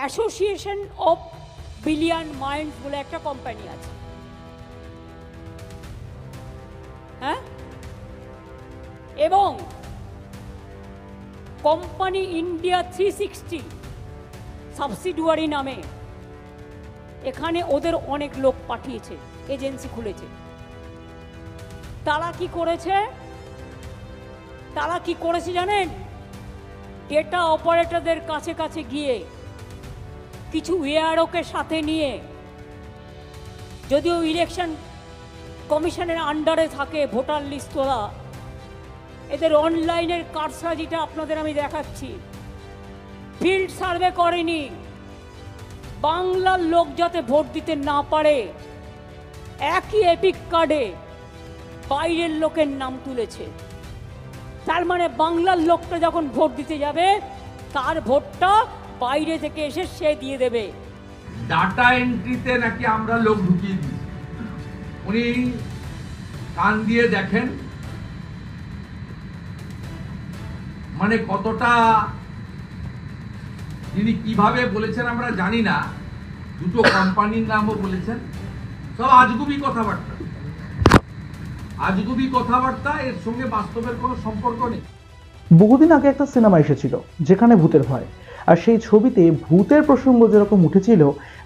Association of billion minds বলে একটা company আছে, হ্যাঁ, এবং কোম্পানি ইন্ডিয়া 360 সাবসিডিয়ারি নামে এখানে ওদের অনেক লোক পাঠিয়েছে, এজেন্সি খুলেছে। তারা কি করেছে জানেন? ডেটা অপারেটরদের কাছে কাছে গিয়ে কিছু এআরওকে সাথে নিয়ে, যদিও ইলেকশন কমিশনের আন্ডারে থাকে ভোটার লিস্ট তোলা, এদের অনলাইনের কারসাজিটা আপনাদের আমি দেখাচ্ছি। ফিল্ড সার্ভে করেনি, বাংলার লোক যাতে ভোট দিতে না পারে একই এপিক কার্ডে বাইরের লোকের নাম তুলেছে। তার মানে বাংলার লোকটা যখন ভোট দিতে যাবে তার ভোটটা বাইরে থেকে এসে সে দিয়ে দেবে। ডাটা এন্ট্রিতে নাকি আমরা লোক ঢুকিয়ে দিই। উনি কান দিয়ে দেখেন, মানে কতটা তিনি কিভাবে বলেছেন আমরা জানি না। দুটো কোম্পানির নামও বলেছেন, সব আজগুবি কথাবার্তা, এর সঙ্গে বাস্তবের কোনো সম্পর্ক নেই। বহুদিন আগে একটা সিনেমা এসেছিল যেখানে ভূতের ভয়, আর সেই ছবিতে ভূতের প্রসঙ্গ যেরকম উঠেছিল,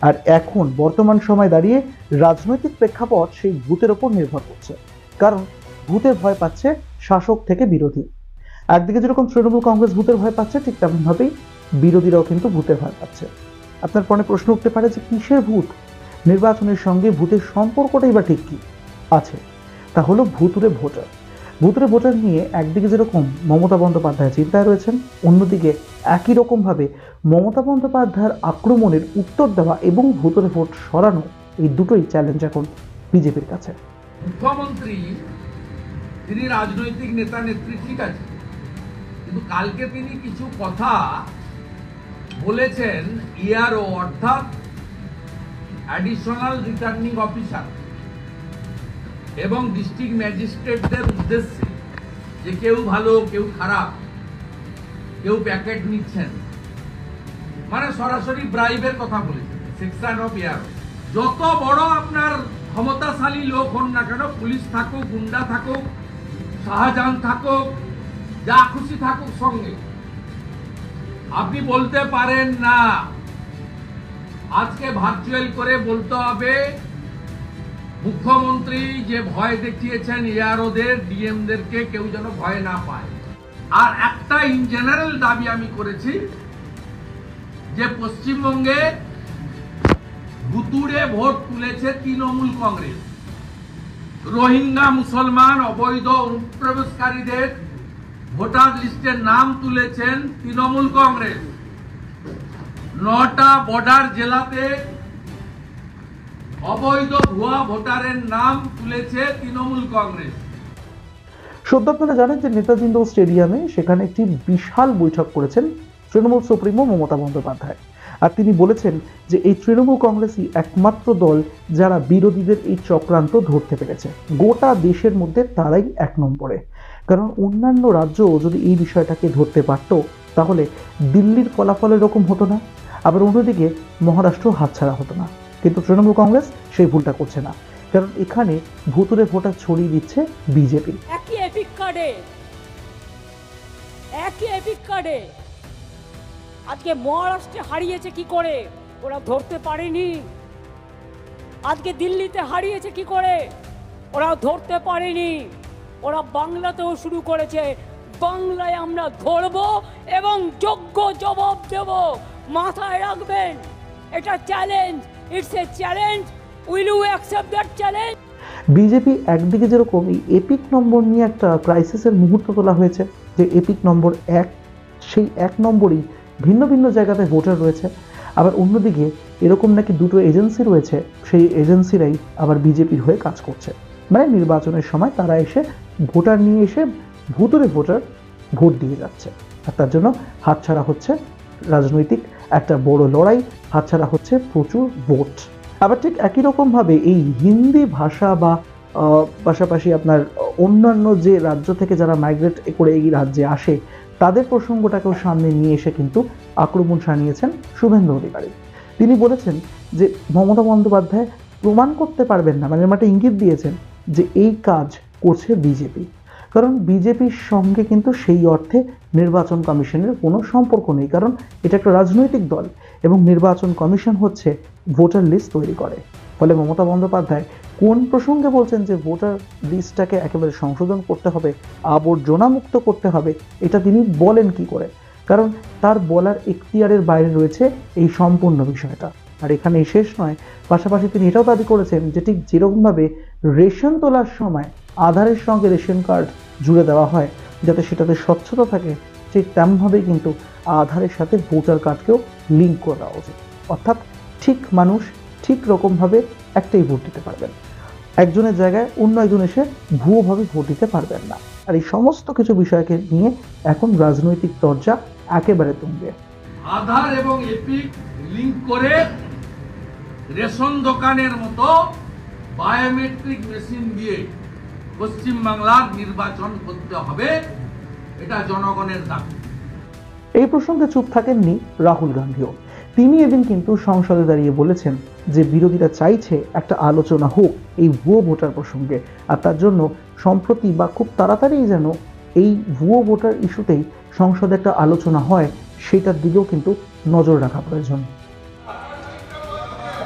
আর এখন বর্তমান সময় দাঁড়িয়ে রাজনৈতিক প্রেক্ষাপট সেই ভূতের ওপর নির্ভর করছে। কারণ ভূতের ভয় পাচ্ছে শাসক থেকে বিরোধী। একদিকে যেরকম তৃণমূল কংগ্রেস ভূতের ভয় পাচ্ছে, ঠিক তেমনভাবেই বিরোধীরাও কিন্তু ভূতের ভয় পাচ্ছে। আপনার মনে প্রশ্ন উঠতে পারে যে কিসের ভূত? নির্বাচনের সঙ্গে ভূতের সম্পর্কটাই বা ঠিক কি আছে? তা হলো ভুতুড়ে ভোটার নিয়ে একদিকে যেরকম মমতা বন্দ্যোপাধ্যায় চিন্তায় রয়েছেন, অন্যদিকে একই রকমভাবে মমতা বন্দ্যোপাধ্যায়ের আক্রমণের উত্তর দেওয়া এবং ভুতুড়ে ভোট সরানো, এই দুটোই চ্যালেঞ্জ এখন বিজেপির কাছে। মুখ্যমন্ত্রী তিনি রাজনৈতিক নেতা নেত্রী, ঠিক আছে, কিন্তু কালকে তিনি কিছু কথা বলেছেন ইআরও অর্থাৎ অ্যাডিশনাল রিটার্নিং অফিসার এবং ডিস্ট্রিক্ট ম্যাজিস্ট্রেটদের উদ্দেশ্যে যে কেউ ভালো কেউ খারাপ, কেউ প্যাকেট নিচ্ছেন, মানে সরাসরি ব্রাইবের কথা বলেছেন। সেকশন অফ ইআরও, যত বড় আপনার ক্ষমতাশালী লোক হন না কেন, পুলিশ থাকুক, গুন্ডা থাকুক, শাহজাহান থাকুক, যা খুশি থাকুক সঙ্গে, আপনি বলতে পারেন না। আজকে ভার্চুয়াল করে বলতে হবে মুখ্যমন্ত্রী যে ভয় দেখিয়েছেন ইআরওদের, ডিএমদেরকে কেউ যেন ভয় না পায়। আর একটা ইন জেনারেল দাবি আমি করেছি যে পশ্চিমবঙ্গে ভুতুড়ে ভোট তুলেছে তৃণমূল কংগ্রেস। রোহিঙ্গা মুসলমান অবৈধ অনুপ্রবেশকারীদের ভোটার লিস্টের নাম তুলেছেন তৃণমূল কংগ্রেস। 9টা বর্ডার জেলাতে অবৈধ ভুয়া ভোটারের নাম তুলেছে তৃণমূল কংগ্রেস। সদ্য আপনারা জানেন যে নেতাজি ইন্ডোর স্টেডিয়ামে সেখানে একটি বিশাল বৈঠক করেছেন তৃণমূল সুপ্রিমো মমতা বন্দ্যোপাধ্যায়। আর তিনি বলেছেন যে এই তৃণমূল কংগ্রেসই একমাত্র দল যারা বিরোধীদের এই চক্রান্ত ধরতে পেরেছে। গোটা দেশের মধ্যে তারাই 1 নম্বরে। কারণ অন্যান্য রাজ্য যদি এই বিষয়টাকে ধরতে পারত, তাহলে দিল্লির ফলাফল এরকম হতো না, আবার অন্যদিকে মহারাষ্ট্র হাতছাড়া হতো না। কিন্তু তৃণমূল কংগ্রেস সেই ভুলটা করছে না, কারণ এখানে ভুতুরে ভোটার ছড়িয়ে দিচ্ছে বিজেপি। একই এপিক কার্ডে আজকে মহারাষ্ট্রে হারিয়েছে কি করে? ওরা ধরতে পারেনি। আজকে দিল্লিতে হারিয়েছে কি করে? ওরা ধরতে পারেনি। ওরা বাংলাতেও শুরু করেছে। বাংলায় আমরা ধরব এবং যোগ্য জবাব দেব। মাথায় রাখবেন, এটা challenge, it's a challenge. Will you accept that challenge? BJP একদিকে যেরকম এই এপিক নম্বর নিয়ে একটা ক্রাইসিসের মুহূর্ত তোলা হয়েছে, যে এপিক নম্বর 1, সেই 1 নম্বরই ভিন্ন ভিন্ন জায়গাতে ভোটার রয়েছে। আবার অন্যদিকে এরকম নাকি 2টো এজেন্সি রয়েছে, সেই এজেন্সিরাই আবার বিজেপির হয়ে কাজ করছে। মানে নির্বাচনের সময় তারা এসে ভোটার নিয়ে এসে ভুতুরে ভোটার ভোট দিয়ে যাচ্ছে। আর তার জন্য হাতছাড়া হচ্ছে রাজনৈতিক একটা বড় লড়াই, হাতছাড়া হচ্ছে প্রচুর ভোট। আবার ঠিক একই রকমভাবে এই হিন্দি ভাষা বা পাশাপাশি আপনার অন্যান্য যে রাজ্য থেকে যারা মাইগ্রেট করে এই রাজ্যে আসে, তাদের প্রসঙ্গটাকেও সামনে নিয়ে এসে কিন্তু আক্রমণ শানিয়েছেন শুভেন্দু অধিকারী। তিনি বলেছেন যে মমতা বন্দ্যোপাধ্যায় প্রমাণ করতে পারবেন না, মানে একটা ইঙ্গিত দিয়েছেন যে এই কাজ করছে বিজেপি, কারণ বিজেপির সঙ্গে কিন্তু সেই অর্থে নির্বাচন কমিশনের কোনো সম্পর্ক নেই, কারণ এটা একটা রাজনৈতিক দল এবং নির্বাচন কমিশন হচ্ছে ভোটার লিস্ট তৈরি করে। ফলে মমতা বন্দ্যোপাধ্যায় কোন প্রসঙ্গে বলছেন যে ভোটার লিস্টটাকে একেবারে সংশোধন করতে হবে, আবর্জনামুক্ত করতে হবে, এটা তিনি বলেন কি করে? কারণ তার বলার এখতিয়ারের বাইরে রয়েছে এই সম্পূর্ণ বিষয়টা। আর এখানে শেষ নয়, পাশাপাশি তিনি এটাও দাবি করেছেন যে ঠিক যেরকমভাবে রেশন তোলার সময় আধারের সঙ্গে রেশন কার্ড জুড়ে দেওয়া হয় যাতে সেটাতে স্বচ্ছতা থাকে, ঠিক তেমনভাবেই কিন্তু আধারের সাথে ভোটার কার্ডকেও লিঙ্ক করে দেওয়া উচিত। অর্থাৎ ঠিক মানুষ ঠিক রকমভাবে একটাই ভোট দিতে পারবেন, একজনের জায়গায় অন্য একজন এসে ভুয়োভাবে ভোট দিতে পারবেন না। আর এই সমস্ত কিছু বিষয়কে নিয়ে এখন রাজনৈতিক চর্চা একেবারে তুঙ্গে। আধার এবং এপিক লিঙ্ক করে রেশন দোকানের মতো বায়োমেট্রিক মেশিন দিয়ে পশ্চিমবাংলার নির্বাচন করতে হবে, এটা জনগণের দাবি। এই প্রসঙ্গে চুপ থাকেননি রাহুল গান্ধীও। তিনি এদিন কিন্তু সংসদে দাঁড়িয়ে বলেছেন যে বিরোধীরা চাইছে একটা আলোচনা হোক এই ভুয়ো ভোটার প্রসঙ্গে, আর তার জন্য সম্প্রতি বা খুব তাড়াতাড়ি যেন এই ভুয়ো ভোটার ইস্যুতেই সংসদে একটা আলোচনা হয়, সেটার দিকেও কিন্তু নজর রাখা প্রয়োজন।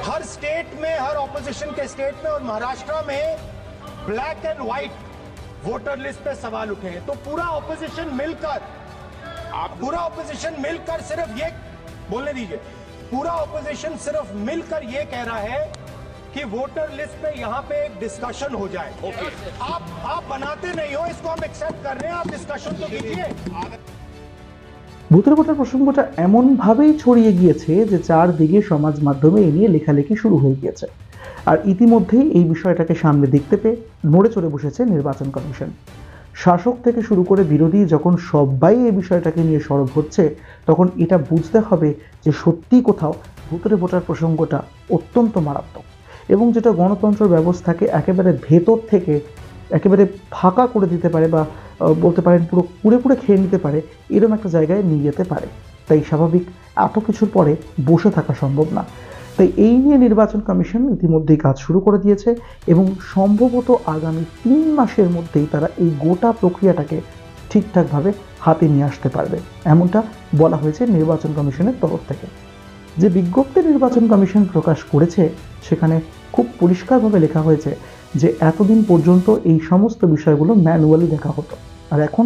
हर स्टेट में, हर ऑपोजिशन के स्टेट में और महाराष्ट्र में black and white voter list पे सवाल उठे हैं, तो पूरा ऑपोजिशन मिलकर सिर्फ ये बोलने दीजिए, पूरा ऑपोजिशन सिर्फ मिलकर ये कह रहा है कि वोटर लिस्ट पे यहाँ पे एक डिस्कशन हो जाए। आप बनाते नहीं हो, इसको हम एक्सेप्ट कर रहे हैं, आप डिस्कशन तो कीजिए। ভূতের ভোটার প্রসঙ্গটা এমনভাবেই ছড়িয়ে গিয়েছে যে চারদিকে সমাজ মাধ্যমে এ নিয়ে লেখালেখি শুরু হয়ে গিয়েছে। আর ইতিমধ্যেই এই বিষয়টাকে সামনে দেখতে পেয়ে নড়ে চড়ে বসেছে নির্বাচন কমিশন। শাসক থেকে শুরু করে বিরোধী যখন সবাই এই বিষয়টাকে নিয়ে সরব হচ্ছে, তখন এটা বুঝতে হবে যে সত্যি কোথাও ভূতের ভোটার প্রসঙ্গটা অত্যন্ত মারাত্মক এবং যেটা গণতন্ত্র ব্যবস্থাকে একেবারে ভেতর থেকে একেবারে ফাঁকা করে দিতে পারে বা বলতে পারেন পুরো পুড়ে খেয়ে নিতে পারে, এরকম একটা জায়গায় নিয়ে যেতে পারে। তাই স্বাভাবিক এত কিছুর পরে বসে থাকা সম্ভব না। তাই এই নিয়ে নির্বাচন কমিশন ইতিমধ্যেই কাজ শুরু করে দিয়েছে এবং সম্ভবত আগামী 3 মাসের মধ্যেই তারা এই গোটা প্রক্রিয়াটাকে ঠিকঠাকভাবে হাতে নিয়ে আসতে পারবে, এমনটা বলা হয়েছে নির্বাচন কমিশনের তরফ থেকে। যে বিজ্ঞপ্তি নির্বাচন কমিশন প্রকাশ করেছে সেখানে খুব পরিষ্কারভাবে লেখা হয়েছে যে এতদিন পর্যন্ত এই সমস্ত বিষয়গুলো ম্যানুয়ালি দেখা হতো, আর এখন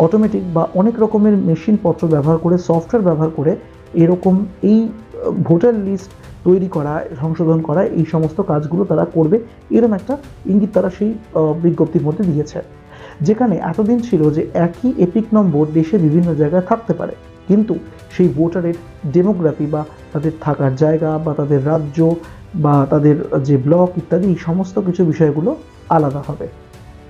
অটোমেটিক বা অনেক রকমের মেশিনপত্র ব্যবহার করে, সফটওয়্যার ব্যবহার করে এরকম এই ভোটার লিস্ট তৈরি করা, সংশোধন করা, এই সমস্ত কাজগুলো তারা করবে, এরকম একটা ইঙ্গিত তারা সেই বিজ্ঞপ্তির মধ্যে দিয়েছে। যেখানে এতদিন ছিল যে একই এপিক নম্বর দেশে বিভিন্ন জায়গায় থাকতে পারে, কিন্তু সেই ভোটারের ডেমোগ্রাফি বা তাদের থাকার জায়গা বা তাদের রাজ্য বা তাদের যে ব্লক ইত্যাদি এই সমস্ত কিছু বিষয়গুলো আলাদা হবে,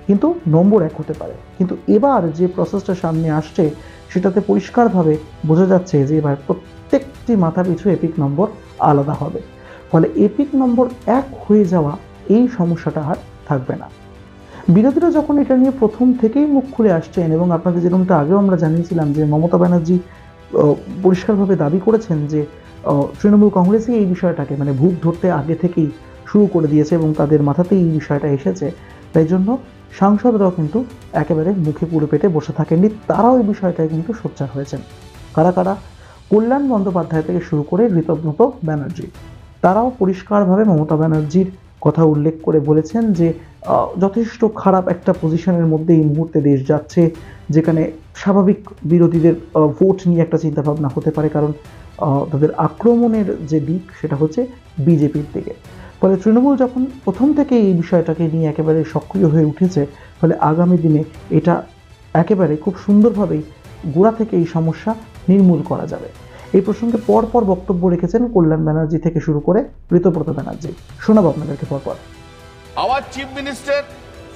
কিন্তু নম্বর এক হতে পারে। কিন্তু এবার যে প্রসেসটা সামনে আসছে সেটাতে পরিষ্কারভাবে বোঝা যাচ্ছে যে এবার প্রত্যেকটি মাথা পিছু এপিক নম্বর আলাদা হবে। ফলে এপিক নম্বর এক হয়ে যাওয়া এই সমস্যাটা আর থাকবে না। বিরোধীরা যখন এটা নিয়ে প্রথম থেকেই মুখ খুলে আসছেন এবং আপনাদের যেরকমটা আগেও আমরা জানিয়েছিলাম যে মমতা ব্যানার্জি পরিষ্কারভাবে দাবি করেছেন যে তৃণমূল কংগ্রেসই এই বিষয়টাকে মানে ভূত ধরতে আগে থেকেই শুরু করে দিয়েছে এবং তাদের মাথাতেই এই বিষয়টা এসেছে, তাই জন্য সাংসদরাও কিন্তু একেবারে মুখে পুরো পেটে বসে থাকেননি, তারাও এই বিষয়টায় কিন্তু সোচ্চার হয়েছেন। কারা কারা? কল্যাণ বন্দ্যোপাধ্যায় থেকে শুরু করে ঋতব্রত ব্যানার্জি, তারাও পরিষ্কারভাবে মমতা ব্যানার্জির কথা উল্লেখ করে বলেছেন যে যথেষ্ট খারাপ একটা পজিশনের মধ্যে এই মুহূর্তে দেশ যাচ্ছে, যেখানে স্বাভাবিক বিরোধীদের ভোট নিয়ে একটা চিন্তাভাবনা হতে পারে, কারণ তাদের আক্রমণের যে দিক সেটা হচ্ছে বিজেপির দিকে। ফলে তৃণমূল যখন প্রথম থেকে এই বিষয়টাকে নিয়ে একেবারে সক্রিয় হয়ে উঠেছে, ফলে আগামী দিনে এটা একেবারে খুব সুন্দরভাবেই গোড়া থেকে এই সমস্যা নির্মূল করা যাবে। এই প্রসঙ্গে পরপর বক্তব্য রেখেছেন কল্যাণ ব্যানার্জি থেকে শুরু করে ঋতব্রত ব্যানার্জি। শোনাবো আপনাদেরকে পরপর। Our Chief Minister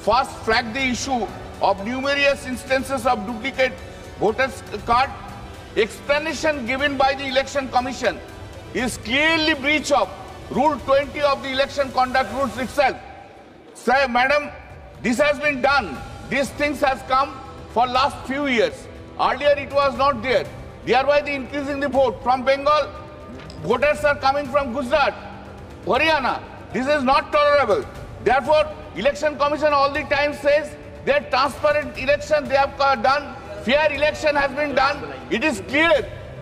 first flagged the issue of numerous instances of duplicate voters card. Explanation given by the Election Commission is clearly breach of Rule 20 of the Election Conduct Rules itself. Sir, Madam, this has been done. These things has come for last few years. Earlier it was not there. Thereby the increase in the vote. From Bengal, voters are coming from Gujarat, Haryana. This is not tolerable. Therefore, Election Commission all the time says that transparent election they have done, fair election has been done. It is clear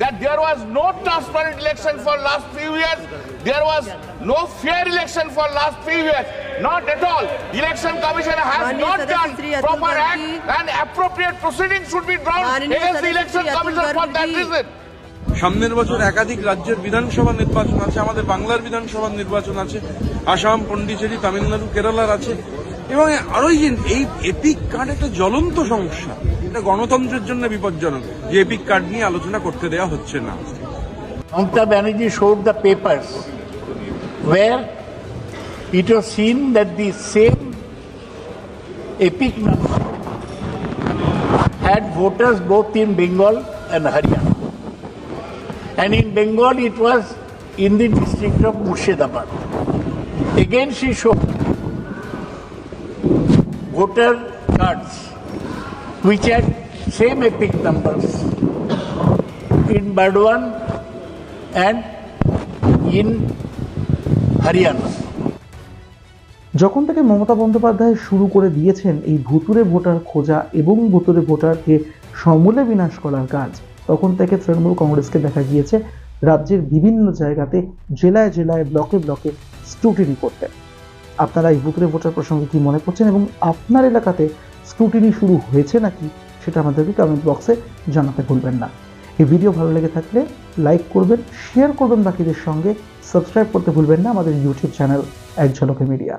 that there was no transparent election for last few years. There was no fair election for last few years. Not at all. Election Commission has not done proper act, and appropriate proceedings should be drawn against the Election Commission for that reason. সামনের বছর একাধিক রাজ্যের বিধানসভা নির্বাচন আছে, আমাদের বাংলার বিধানসভা নির্বাচন আছে, আসাম, পন্ডিচেরি, তামিলনাড়ু, কেরালার আছে, এবং আরো এই এপিক কার্ড একটা জ্বলন্ত সমস্যা। এটা গণতন্ত্রের জন্য বিপজ্জনক যে এপিক কার্ড নিয়ে আলোচনা করতে দেওয়া হচ্ছে না। Mamata Banerjee showed the papers where it was seen that the same epic number had voters both in Bengal and Haryana. And in Bengal it was in the district of Murshidabad. Again she showed voter cards which had same epic numbers in Burdwan and in Haryana. যখন থেকে মমতা বন্দ্যোপাধ্যায় শুরু করে দিয়েছেন এই ভুতুরে voter খোঁজা এবং ভুতুরে ভোটারকে সমূলে বিনাশ করার কাজ, তখন থেকে তৃণমূল কংগ্রেসকে দেখা গিয়েছে রাজ্যের বিভিন্ন জায়গাতে, জেলায় জেলায়, ব্লকে ব্লকে স্ক্রুটিনি করতে। আপনারা এই ভুতুরে ভোটার প্রসঙ্গে কি মনে করছেন এবং আপনার এলাকাতে স্ক্রুটিনি শুরু হয়েছে নাকি সেটা আমাদেরকে কমেন্ট বক্সে জানাতে ভুলবেন না। এই ভিডিও ভালো লেগে থাকলে লাইক করবেন, শেয়ার করবেন বাকিদের সঙ্গে, সাবস্ক্রাইব করতে ভুলবেন না আমাদের ইউটিউব চ্যানেল এক ঝলকে মিডিয়া।